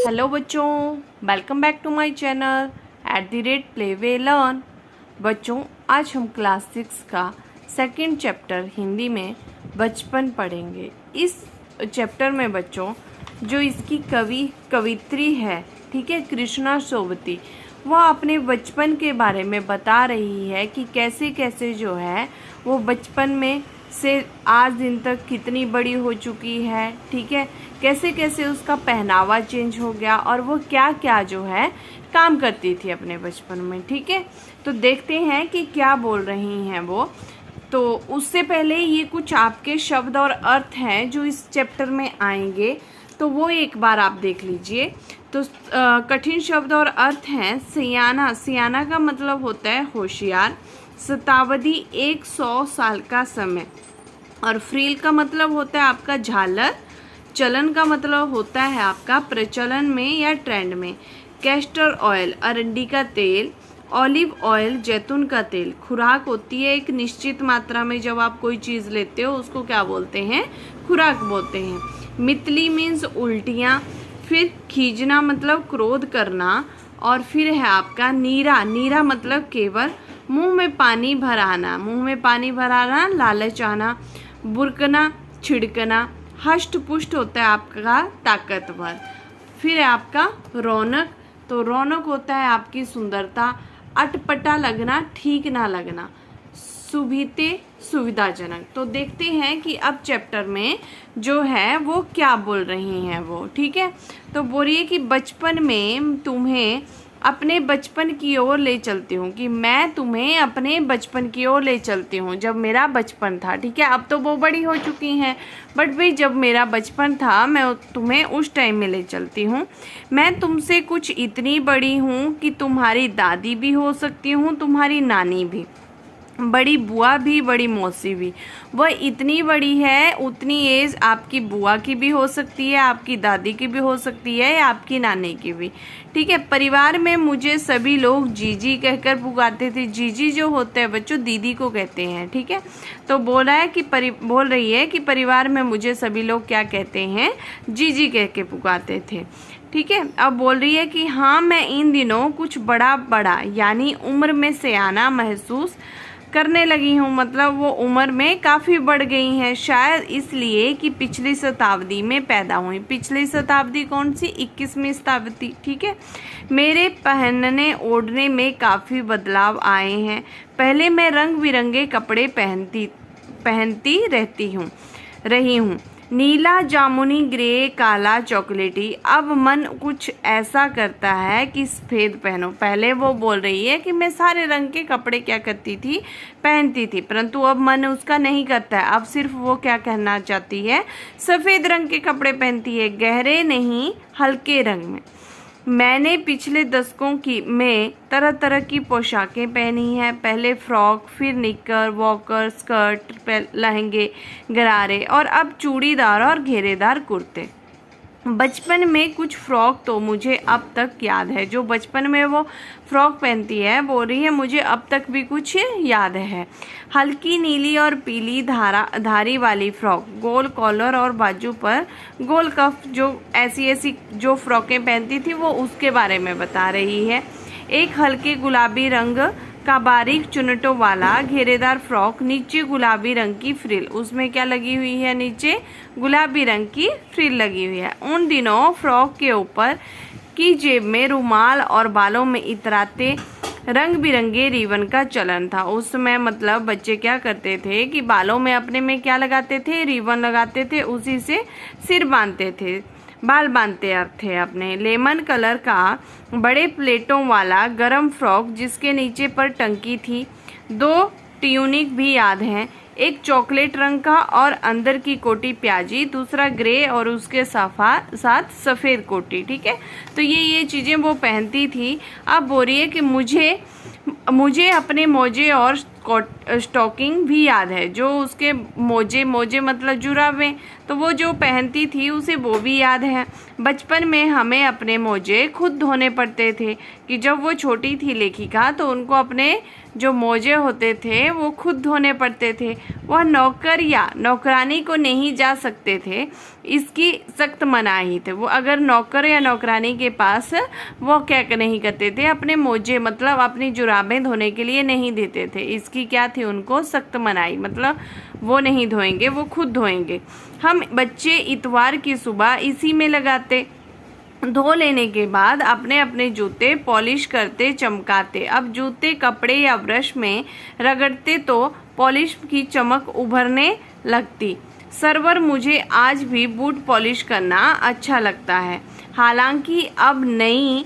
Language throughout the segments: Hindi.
हेलो बच्चों, welcome back to my channel @play way learn. बच्चों, आज हम क्लास 6 का सेकंड चैप्टर हिंदी में बचपन पढ़ेंगे। इस चैप्टर में बच्चों जो इसकी कवित्री है, ठीक है, कृष्णा सोबती, वह अपने बचपन के बारे में बता रही है कि कैसे कैसे जो है वो बचपन में से आज दिन तक कितनी बड़ी हो चुकी है, ठीक है, कैसे कैसे उसका पहनावा चेंज हो गया और वो क्या क्या जो है काम करती थी अपने बचपन में, ठीक है। तो देखते हैं कि क्या बोल रही हैं वो। तो उससे पहले ये कुछ आपके शब्द और अर्थ हैं जो इस चैप्टर में आएंगे, तो वो एक बार आप देख लीजिए। तो कठिन शब्द और अर्थ हैं सियाना। सियाना का मतलब होता है होशियार। शताब्दी 100 साल का समय। और फ्रील का मतलब होता है आपका झालर। चलन का मतलब होता है आपका प्रचलन में या ट्रेंड में। कैस्टर ऑयल अरंडी का तेल। ऑलिव ऑयल जैतून का तेल। खुराक होती है एक निश्चित मात्रा में, जब आप कोई चीज़ लेते हो उसको क्या बोलते हैं, खुराक बोलते हैं। मितली मीन्स उल्टियाँ। फिर खींचना मतलब क्रोध करना। और फिर है आपका नीरा। नीरा मतलब केवल। मुंह में पानी भर आना। मुंह में पानी भर आना, लालच आना। बुरकना छिड़कना। हष्ट पुष्ट होता है आपका ताकतवर। फिर है आपका रौनक। तो रौनक होता है आपकी सुंदरता। अटपटा लगना, ठीक ना लगना। सुविधे सुविधाजनक। तो देखते हैं कि अब चैप्टर में जो है वो क्या बोल रही हैं वो, ठीक है। तो बोलिए कि बचपन में तुम्हें अपने बचपन की ओर ले चलती हूँ, कि मैं तुम्हें अपने बचपन की ओर ले चलती हूँ, जब मेरा बचपन था, ठीक है। अब तो वो बड़ी हो चुकी हैं, बट भाई जब मेरा बचपन था मैं तुम्हें उस टाइम में ले चलती हूँ। मैं तुमसे कुछ इतनी बड़ी हूँ कि तुम्हारी दादी भी हो सकती हूँ, तुम्हारी नानी भी, बड़ी बुआ भी, बड़ी मौसी भी। वह इतनी बड़ी है, उतनी एज आपकी बुआ की भी हो सकती है, आपकी दादी की भी हो सकती है, या आपकी नानी की भी, ठीक है। परिवार में मुझे सभी लोग जीजी कहकर पुकारते थे। जीजी जो होते हैं बच्चों दीदी को कहते हैं, ठीक है। तो बोल रही है कि परिवार में मुझे सभी लोग क्या कहते हैं, जीजी कह के पुकारते थे, ठीक है। अब बोल रही है कि हाँ, मैं इन दिनों कुछ बड़ा यानी उम्र में सियाना महसूस करने लगी हूँ। मतलब वो उम्र में काफ़ी बढ़ गई हैं, शायद इसलिए कि पिछली शताब्दी में पैदा हुई। पिछली शताब्दी कौन सी, 21वीं शताब्दी, ठीक है। मेरे पहनने ओढ़ने में काफ़ी बदलाव आए हैं। पहले मैं रंग बिरंगे कपड़े पहनती रही हूँ, नीला, जामुनी, ग्रे, काला, चॉकलेटी। अब मन कुछ ऐसा करता है कि सफ़ेद पहनो। पहले वो बोल रही है कि मैं सारे रंग के कपड़े क्या करती थी, पहनती थी, परंतु अब मन उसका नहीं करता है। अब सिर्फ वो क्या कहना चाहती है, सफ़ेद रंग के कपड़े पहनती है, गहरे नहीं, हल्के रंग में। मैंने पिछले दशकों में तरह तरह की पोशाकें पहनी हैं। पहले फ्रॉक, फिर निकर, वॉकर, स्कर्ट, लहंगे, गरारे, और अब चूड़ीदार और घेरेदार कुर्ते। बचपन में कुछ फ्रॉक तो मुझे अब तक याद है। जो बचपन में वो फ्रॉक पहनती है, बोल रही है मुझे अब तक भी कुछ याद है। हल्की नीली और पीली धारी वाली फ्रॉक, गोल कॉलर और बाजू पर गोल कफ, जो ऐसी जो फ्रॉकें पहनती थी वो उसके बारे में बता रही है। एक हल्के गुलाबी रंग का बारीक चुनटों वाला घेरेदार फ्रॉक, नीचे गुलाबी रंग की फ्रिल। उसमें क्या लगी हुई है, नीचे गुलाबी रंग की फ्रिल लगी हुई है। उन दिनों फ्रॉक के ऊपर की जेब में रुमाल और बालों में इतराते रंग बिरंगे रिबन का चलन था। उस समय मतलब बच्चे क्या करते थे कि बालों में अपने में क्या लगाते थे, रिबन लगाते थे, उसी से सिर बांधते थे, बाल बांधते थे अपने। लेमन कलर का बड़े प्लेटों वाला गरम फ्रॉक जिसके नीचे पर टंकी थी। 2 ट्यूनिक भी याद हैं, एक चॉकलेट रंग का और अंदर की कोटी प्याजी, दूसरा ग्रे और उसके साथ सफ़ेद कोटी, ठीक है। तो ये चीज़ें वो पहनती थी। अब बोल रही है कि मुझे अपने मोजे और स्टॉकिंग भी याद है, जो उसके मोजे मोजे मतलब जुराबें, तो वो जो पहनती थी उसे वो भी याद है। बचपन में हमें अपने मोजे खुद धोने पड़ते थे, कि जब वो छोटी थी लेखिका तो उनको अपने जो मोजे होते थे वो खुद धोने पड़ते थे। वह नौकर या नौकरानी को नहीं जा सकते थे, इसकी सख्त मनाही थे। वो अगर नौकर या नौकरानी के पास वो क्या नहीं करते थे, अपने मोजे मतलब अपनी जुराबें धोने के लिए नहीं देते थे। इसकी क्या थी, उनको सख्त मनाही, मतलब वो नहीं धोएंगे, वो खुद धोएंगे। हम बच्चे इतवार की सुबह इसी में लगाते, धो लेने के बाद अपने अपने जूते पॉलिश करते चमकाते। अब जूते कपड़े या ब्रश में रगड़ते तो पॉलिश की चमक उभरने लगती। सरवर मुझे आज भी बूट पॉलिश करना अच्छा लगता है। हालांकि अब नई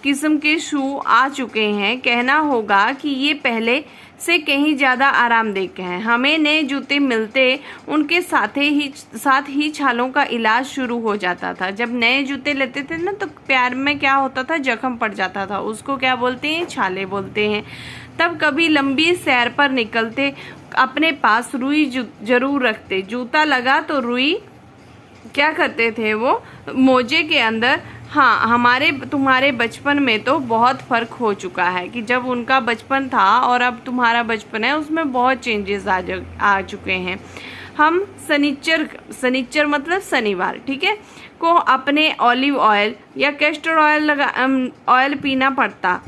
किस्म के शू आ चुके हैं। कहना होगा कि ये पहले से कहीं ज़्यादा आरामदेह हैं। हमें नए जूते मिलते उनके साथ ही छालों का इलाज शुरू हो जाता था। जब नए जूते लेते थे ना तो पैर में क्या होता था, जख्म पड़ जाता था, उसको क्या बोलते हैं, छाले बोलते हैं। तब कभी लंबी सैर पर निकलते, अपने पास रुई जरूर रखते। जूता लगा तो रुई क्या करते थे, वो मोजे के अंदर। हाँ, हमारे तुम्हारे बचपन में तो बहुत फ़र्क हो चुका है, कि जब उनका बचपन था और अब तुम्हारा बचपन है, उसमें बहुत चेंजेस आ चुके हैं। हम सनीचर मतलब शनिवार, ठीक है, को अपने ऑलिव ऑयल या कैस्टर ऑयल पीना पड़ता।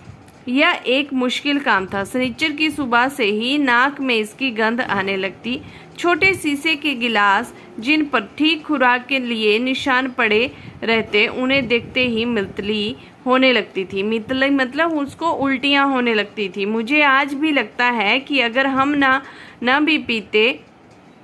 यह एक मुश्किल काम था। शनिचर की सुबह से ही नाक में इसकी गंध आने लगती। छोटे शीशे के गिलास जिन पर ठीक खुराक के लिए निशान पड़े रहते, उन्हें देखते ही मितली होने लगती थी। मितली मतलब उसको उल्टियाँ होने लगती थी। मुझे आज भी लगता है कि अगर हम ना भी पीते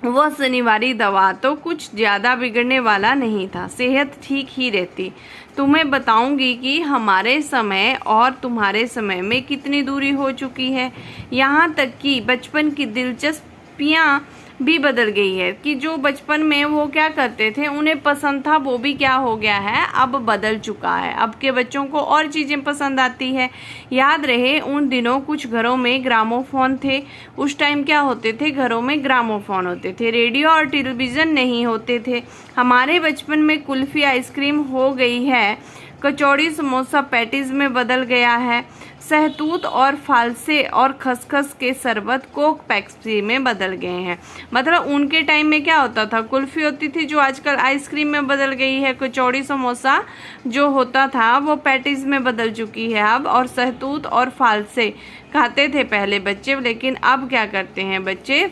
वह शनिवारी दवा तो कुछ ज़्यादा बिगड़ने वाला नहीं था, सेहत ठीक ही रहती। तुम्हें बताऊंगी कि हमारे समय और तुम्हारे समय में कितनी दूरी हो चुकी है। यहाँ तक कि बचपन की दिलचस्पियाँ भी बदल गई है, कि जो बचपन में वो क्या करते थे, उन्हें पसंद था, वो भी क्या हो गया है, अब बदल चुका है। अब के बच्चों को और चीज़ें पसंद आती है। याद रहे उन दिनों कुछ घरों में ग्रामोफोन थे। उस टाइम क्या होते थे, घरों में ग्रामोफोन होते थे, रेडियो और टेलीविज़न नहीं होते थे। हमारे बचपन में कुल्फ़ी आइसक्रीम हो गई है, कचौड़ी समोसा पैटीज में बदल गया है, सहतूत और फालसे और खसखस के शरबत कोक पेप्सी में बदल गए हैं। मतलब उनके टाइम में क्या होता था, कुल्फी होती थी जो आजकल आइसक्रीम में बदल गई है, कचौड़ी समोसा जो होता था वो पैटीज में बदल चुकी है अब, और सहतूत और फालसे खाते थे पहले बच्चे, लेकिन अब क्या करते हैं बच्चे,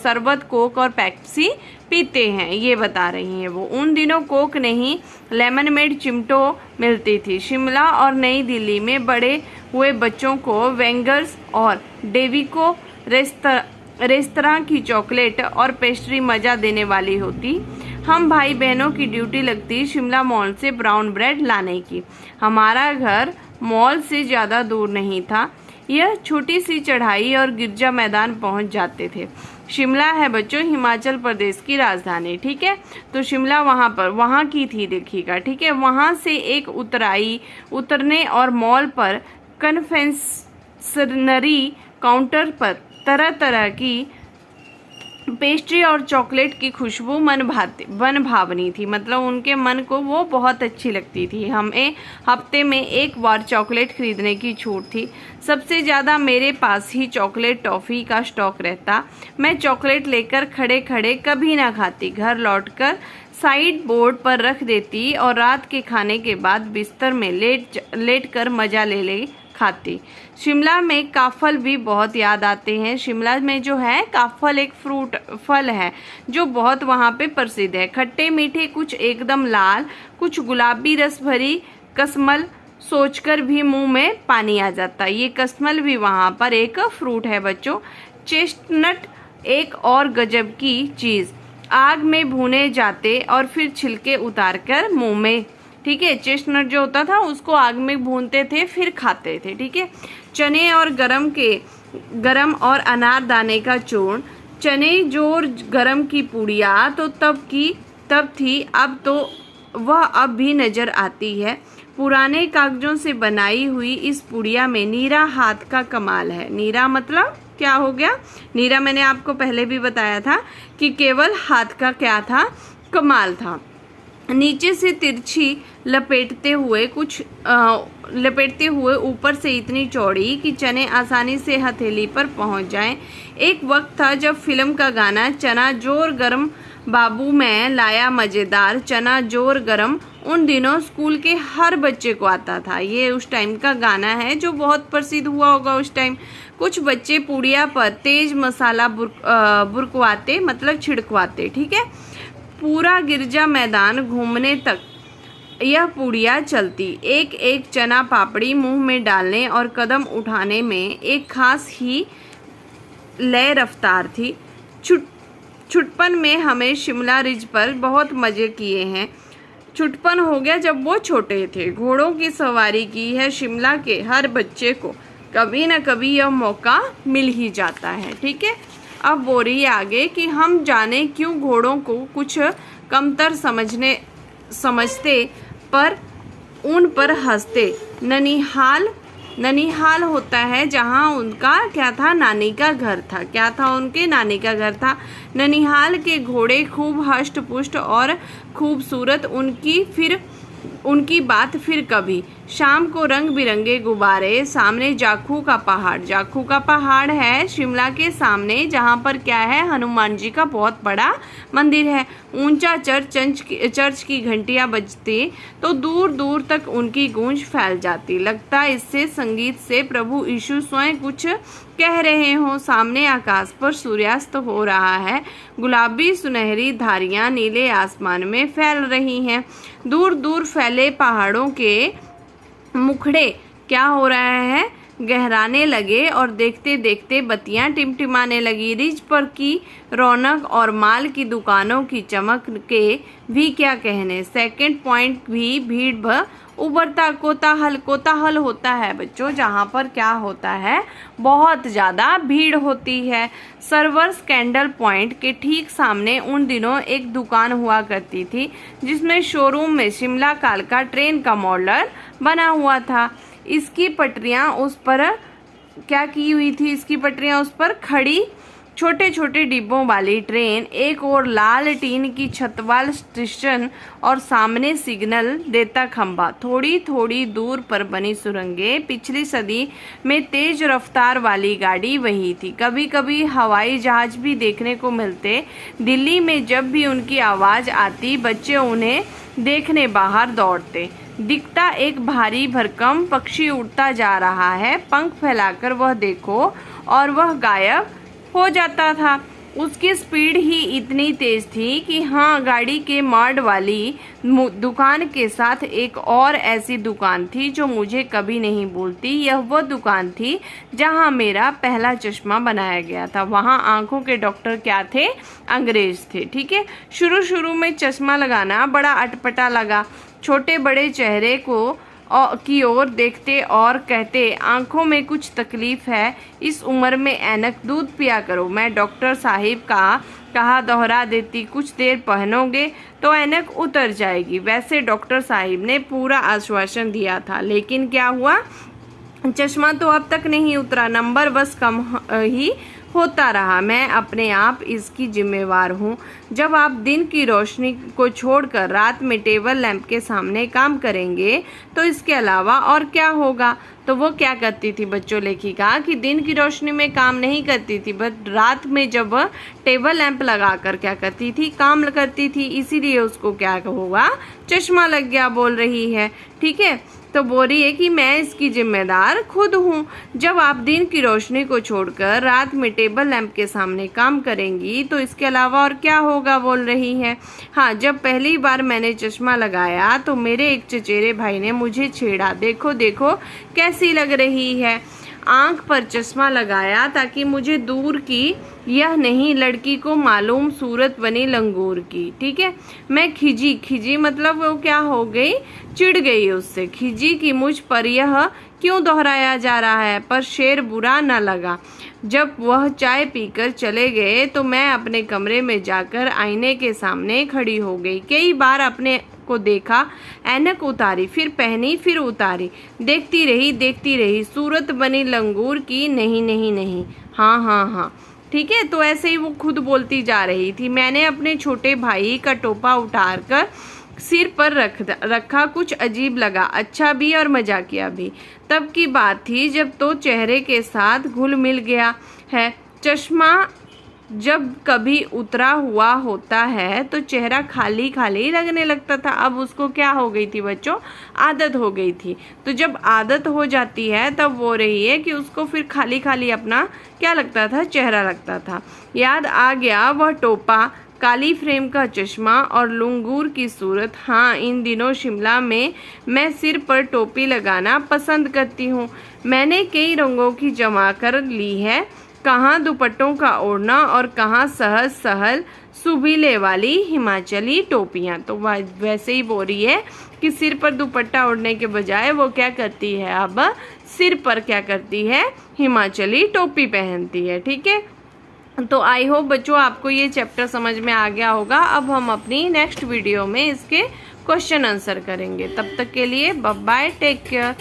शरबत कोक और पेप्सी पीते हैं, ये बता रही हैं वो। उन दिनों कोक नहीं, लेमन मेड चिमटो मिलती थी। शिमला और नई दिल्ली में बड़े हुए बच्चों को वेंगर्स और डेविको रेस्तरां की चॉकलेट और पेस्ट्री मज़ा देने वाली होती। हम भाई बहनों की ड्यूटी लगती शिमला मॉल से ब्राउन ब्रेड लाने की। हमारा घर मॉल से ज़्यादा दूर नहीं था, यह छोटी सी चढ़ाई और गिरजा मैदान पहुंच जाते थे। शिमला है बच्चों हिमाचल प्रदेश की राजधानी, ठीक है। तो शिमला वहाँ की थी देखिएगा, ठीक है। वहाँ से एक उतरने और मॉल पर कन्फेक्शनरी काउंटर पर तरह तरह की पेस्ट्री और चॉकलेट की खुशबू मन भावनी थी। मतलब उनके मन को वो बहुत अच्छी लगती थी। हमें हफ्ते में एक बार चॉकलेट खरीदने की छूट थी। सबसे ज़्यादा मेरे पास ही चॉकलेट टॉफ़ी का स्टॉक रहता। मैं चॉकलेट लेकर खड़े खड़े कभी ना खाती, घर लौटकर साइड बोर्ड पर रख देती और रात के खाने के बाद बिस्तर में लेट कर मज़ा ले खाती। शिमला में काफल भी बहुत याद आते हैं। शिमला में जो है काफल एक फल है जो बहुत वहाँ पे प्रसिद्ध है। खट्टे मीठे, कुछ एकदम लाल, कुछ गुलाबी रस भरी कसमल सोचकर भी मुंह में पानी आ जाता। ये कसमल भी वहाँ पर एक फ्रूट है बच्चों। चेस्टनट एक और गजब की चीज़, आग में भुने जाते और फिर छिलके उतारकर मुंह में, ठीक है। चेस्टनट जो होता था उसको आग में भूनते थे फिर खाते थे, ठीक है। चने और गरम और अनारदाने का चूर्ण, चने जोर गरम की पूड़ियाँ तो तब थी, अब तो वह अब भी नज़र आती है। पुराने कागजों से बनाई हुई इस पुड़िया में नीरा हाथ का कमाल है। नीरा मतलब क्या हो गया? नीरा मैंने आपको पहले भी बताया था कि केवल हाथ का क्या था? कमाल था। नीचे से तिरछी लपेटते हुए ऊपर से इतनी चौड़ी कि चने आसानी से हथेली पर पहुंच जाएं। एक वक्त था जब फिल्म का गाना चना जोर गरम बाबू मैं लाया मज़ेदार चना जोर गरम उन दिनों स्कूल के हर बच्चे को आता था। ये उस टाइम का गाना है जो बहुत प्रसिद्ध हुआ होगा उस टाइम। कुछ बच्चे पुड़िया पर तेज मसाला बुरकवाते मतलब छिड़कवाते। ठीक है, पूरा गिरजा मैदान घूमने तक यह पुड़िया चलती। एक एक चना पापड़ी मुंह में डालने और कदम उठाने में एक खास ही लय रफ्तार थी। छुटपन में हमें शिमला रिज पर बहुत मज़े किए हैं। छुटपन हो गया जब वो छोटे थे। घोड़ों की सवारी की है शिमला के हर बच्चे को, कभी न कभी यह मौका मिल ही जाता है। ठीक है, अब बोल रही है आगे कि हम जाने क्यों घोड़ों को कुछ कमतर समझते पर उन पर हंसते। ननिहाल होता है जहाँ उनका क्या था? नानी का घर था। क्या था? उनके नानी का घर था। ननिहाल के घोड़े खूब हष्ट पुष्ट और खूबसूरत, उनकी बात फिर कभी। शाम को रंग बिरंगे गुब्बारे, सामने जाखू का पहाड़ है शिमला के सामने, जहाँ पर क्या है? हनुमान जी का बहुत बड़ा मंदिर है। ऊंचा चर्च की घंटियां बजती तो दूर दूर तक उनकी गूंज फैल जाती। लगता इससे संगीत से प्रभु यीशु स्वयं कुछ कह रहे हों। सामने आकाश पर सूर्यास्त हो रहा है। गुलाबी सुनहरी धारियां नीले आसमान में फैल रही हैं। दूर दूर फैले पहाड़ों के मुखड़े क्या हो रहा है? गहराने लगे और देखते देखते बत्तियां टिमटिमाने लगी। रिज पर की रौनक और माल की दुकानों की चमक के भी क्या कहने। सेकंड पॉइंट भी भीड़ उबरता कोताहल होता है बच्चों, जहाँ पर क्या होता है? बहुत ज़्यादा भीड़ होती है। सर्वर्स कैंडल पॉइंट के ठीक सामने उन दिनों एक दुकान हुआ करती थी जिसमें शोरूम में शिमला कालका ट्रेन का मॉडल बना हुआ था। इसकी पटरियां उस पर क्या की हुई थी? इसकी पटरियां उस पर खड़ी छोटे छोटे डिब्बों वाली ट्रेन, एक और लाल टीन की छतवाल स्टेशन और सामने सिग्नल देता खंबा। थोड़ी थोड़ी दूर पर बनी सुरंगें। पिछली सदी में तेज रफ्तार वाली गाड़ी वही थी। कभी कभी हवाई जहाज भी देखने को मिलते। दिल्ली में जब भी उनकी आवाज़ आती बच्चे उन्हें देखने बाहर दौड़ते। दिखता एक भारी भरकम पक्षी उड़ता जा रहा है, पंख फैलाकर वह देखो और वह गायब हो जाता था। उसकी स्पीड ही इतनी तेज थी कि हाँ, गाड़ी के मार्ड वाली दुकान के साथ एक और ऐसी दुकान थी जो मुझे कभी नहीं भूलती। यह वो दुकान थी जहाँ मेरा पहला चश्मा बनाया गया था। वहाँ आंखों के डॉक्टर क्या थे? अंग्रेज थे। ठीक है, शुरू में चश्मा लगाना बड़ा अटपटा लगा। छोटे बड़े चेहरे को की ओर देखते और कहते, आंखों में कुछ तकलीफ है, इस उम्र में ऐनक दूध पिया करो। मैं डॉक्टर साहिब का कहा दोहरा देती, कुछ देर पहनोगे तो ऐनक उतर जाएगी। वैसे डॉक्टर साहिब ने पूरा आश्वासन दिया था, लेकिन क्या हुआ? चश्मा तो अब तक नहीं उतरा, नंबर बस कम ही होता रहा। मैं अपने आप इसकी जिम्मेवार हूँ। जब आप दिन की रोशनी को छोड़कर रात में टेबल लैंप के सामने काम करेंगे तो इसके अलावा और क्या होगा? तो वो क्या करती थी बच्चों? लेखिका कि दिन की रोशनी में काम नहीं करती थी, बट रात में जब टेबल लैंप लगाकर क्या करती थी? काम करती थी। इसीलिए उसको क्या होगा? चश्मा लग गया, बोल रही है। ठीक है, तो बोल रही है कि मैं इसकी जिम्मेदार खुद हूँ। जब आप दिन की रोशनी को छोड़कर रात में टेबल लैंप के सामने काम करेंगी तो इसके अलावा और क्या होगा? बोल रही है। हाँ, जब पहली बार मैंने चश्मा लगाया तो मेरे एक चचेरे भाई ने मुझे छेड़ा, देखो देखो कैसी लग रही है। आंख पर चश्मा लगाया ताकि मुझे दूर की यह नहीं, लड़की को मालूम सूरत बनी लंगूर की। ठीक है, मैं खिजी मतलब वो क्या हो गई? चिढ़ गई उससे। खिजी कि मुझ पर यह क्यों दोहराया जा रहा है, पर शेर बुरा न लगा। जब वह चाय पीकर चले गए तो मैं अपने कमरे में जाकर आईने के सामने खड़ी हो गई। कई बार अपने को देखा, ऐनक उतारी, फिर पहनी, फिर उतारी, देखती रही, सूरत बनी लंगूर की, नहीं नहीं नहीं, हाँ हाँ हाँ। ठीक है, तो ऐसे ही वो खुद बोलती जा रही थी। मैंने अपने छोटे भाई का टोपा उठाकर सिर पर रखा, कुछ अजीब लगा, अच्छा भी और मजाकिया भी। तब की बात थी जब तो चेहरे के साथ घुल मिल गया है। चश्मा जब कभी उतरा हुआ होता है तो चेहरा खाली खाली लगने लगता था। अब उसको क्या हो गई थी बच्चों, आदत हो गई थी। तो जब आदत हो जाती है तब वो रही है कि उसको फिर खाली खाली अपना क्या लगता था, चेहरा लगता था। याद आ गया वह टोपा, काली फ्रेम का चश्मा और लंगूर की सूरत। हाँ, इन दिनों शिमला में मैं सिर पर टोपी लगाना पसंद करती हूँ। मैंने कई रंगों की जमा कर ली है, कहाँ दुपट्टों का ओढ़ना और कहाँ सहज सहल सुबीले वाली हिमाचली टोपियाँ। तो वैसे ही बोल रही है कि सिर पर दुपट्टा ओढ़ने के बजाय वो क्या करती है, अब सिर पर क्या करती है, हिमाचली टोपी पहनती है। ठीक है, तो आई होप बच्चों आपको ये चैप्टर समझ में आ गया होगा। अब हम अपनी नेक्स्ट वीडियो में इसके क्वेश्चन आंसर करेंगे। तब तक के लिए बाय बाय, टेक केयर।